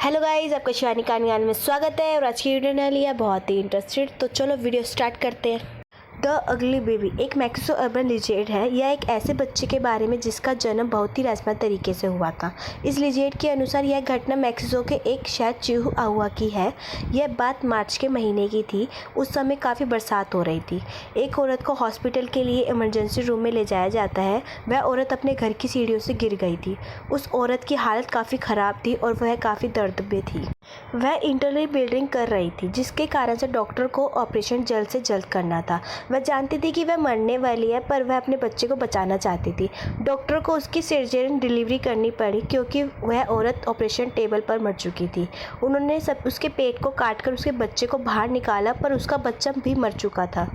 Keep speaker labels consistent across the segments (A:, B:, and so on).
A: Hello guys, आपका शिवानी कानियान में स्वागत है। और आज की वीडियो ने लिया बहुत ही इंटरेस्टेड, तो चलो वीडियो स्टार्ट करते हैं। द अगली बेबी एक मैक्सिको अर्बन लिजेंड है। यह एक ऐसे बच्चे के बारे में जिसका जन्म बहुत ही रहस्यमय तरीके से हुआ था। इस लिजेंड के अनुसार यह घटना मैक्सिको के एक शहर चिहुआहुआ की है। यह बात मार्च के महीने की थी। उस समय काफ़ी बरसात हो रही थी। एक औरत को हॉस्पिटल के लिए इमरजेंसी रूम में ले जाया जाता है। वह औरत अपने घर की सीढ़ियों से गिर गई थी। उस औरत की हालत काफ़ी ख़राब थी और वह काफ़ी दर्द में थी। वह इंटरनल ब्लीडिंग कर रही थी, जिसके कारण से डॉक्टर को ऑपरेशन जल्द से जल्द करना था। वह जानती थी कि वह मरने वाली है, पर वह अपने बच्चे को बचाना चाहती थी। डॉक्टर को उसकी सिजेरियन डिलीवरी करनी पड़ी क्योंकि वह औरत ऑपरेशन टेबल पर मर चुकी थी। उन्होंने उसके पेट को काटकर उसके बच्चे को बाहर निकाला, पर उसका बच्चा भी मर चुका था।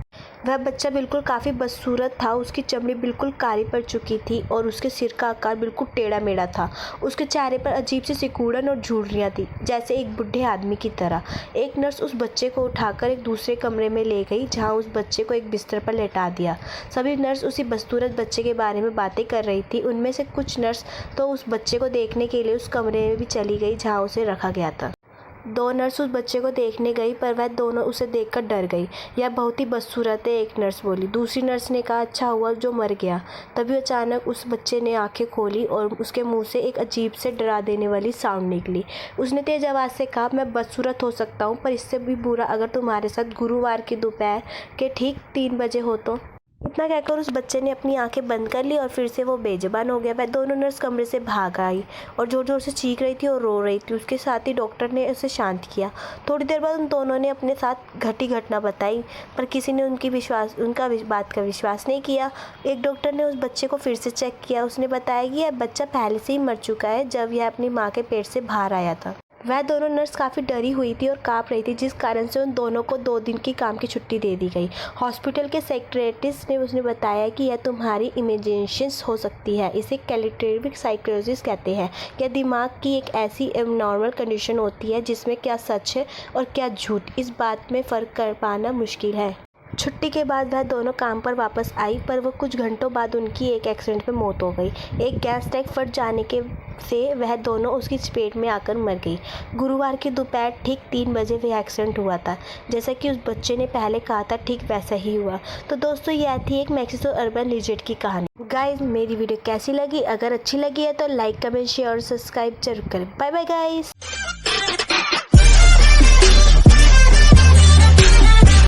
A: वह बच्चा बिल्कुल काफ़ी बदसूरत था। उसकी चमड़ी बिल्कुल काली पड़ चुकी थी और उसके सिर का आकार बिल्कुल टेढ़ा मेढ़ा था। उसके चेहरे पर अजीब सी सिकुड़न और झुर्रियाँ थी, जैसे एक बुढ़े आदमी की तरह। एक नर्स उस बच्चे को उठाकर एक दूसरे कमरे में ले गई, जहां उस बच्चे को एक बिस्तर पर लेटा दिया। सभी नर्स उसी बदसूरत बच्चे के बारे में बातें कर रही थी। उनमें से कुछ नर्स तो उस बच्चे को देखने के लिए उस कमरे में भी चली गई जहाँ उसे रखा गया था। दो नर्स उस बच्चे को देखने गई, पर वह दोनों उसे देखकर डर गई। यह बहुत ही बदसूरत है, एक नर्स बोली। दूसरी नर्स ने कहा, अच्छा हुआ जो मर गया। तभी अचानक उस बच्चे ने आंखें खोली और उसके मुंह से एक अजीब से डरा देने वाली साउंड निकली। उसने तेज आवाज़ से कहा, मैं बदसूरत हो सकता हूँ, पर इससे भी बुरा अगर तुम्हारे साथ गुरुवार की दोपहर के ठीक 3 बजे हो तो। इतना कहकर उस बच्चे ने अपनी आंखें बंद कर ली और फिर से वो बेजुबान हो गया। वह दोनों नर्स कमरे से भाग आई और ज़ोर ज़ोर से चीख रही थी और रो रही थी। उसके साथ ही डॉक्टर ने उसे शांत किया। थोड़ी देर बाद उन दोनों ने अपने साथ घटी घटना बताई, पर किसी ने उनका बात का विश्वास नहीं किया। एक डॉक्टर ने उस बच्चे को फिर से चेक किया। उसने बताया कि यह बच्चा पहले से ही मर चुका है जब यह अपनी माँ के पेट से बाहर आया था। वह दोनों नर्स काफ़ी डरी हुई थी और काँप रही थी, जिस कारण से उन दोनों को 2 दिन की काम की छुट्टी दे दी गई। हॉस्पिटल के सेक्रेटरिस्ट ने उसने बताया कि यह तुम्हारी इमेजिनेशंस हो सकती है। इसे कैलिट्रेटिक साइकोसिस कहते हैं। यह दिमाग की एक ऐसी एबनॉर्मल कंडीशन होती है जिसमें क्या सच है और क्या झूठ, इस बात में फ़र्क कर पाना मुश्किल है। छुट्टी के बाद वह दोनों काम पर वापस आई, पर वो कुछ घंटों बाद उनकी एक एक्सीडेंट में मौत हो गई। एक गैस टैंक फट जाने के से वह दोनों उसकी चपेट में आकर मर गई। गुरुवार की दोपहर ठीक 3 बजे वह एक्सीडेंट हुआ था। जैसा कि उस बच्चे ने पहले कहा था, ठीक वैसा ही हुआ। तो दोस्तों, यह थी एक मैक्सिको अर्बन लिजेंड की कहानी। गाइज, मेरी वीडियो कैसी लगी? अगर अच्छी लगी है तो लाइक, कमेंट, शेयर और सब्सक्राइब जरूर करें। Bye bye guys.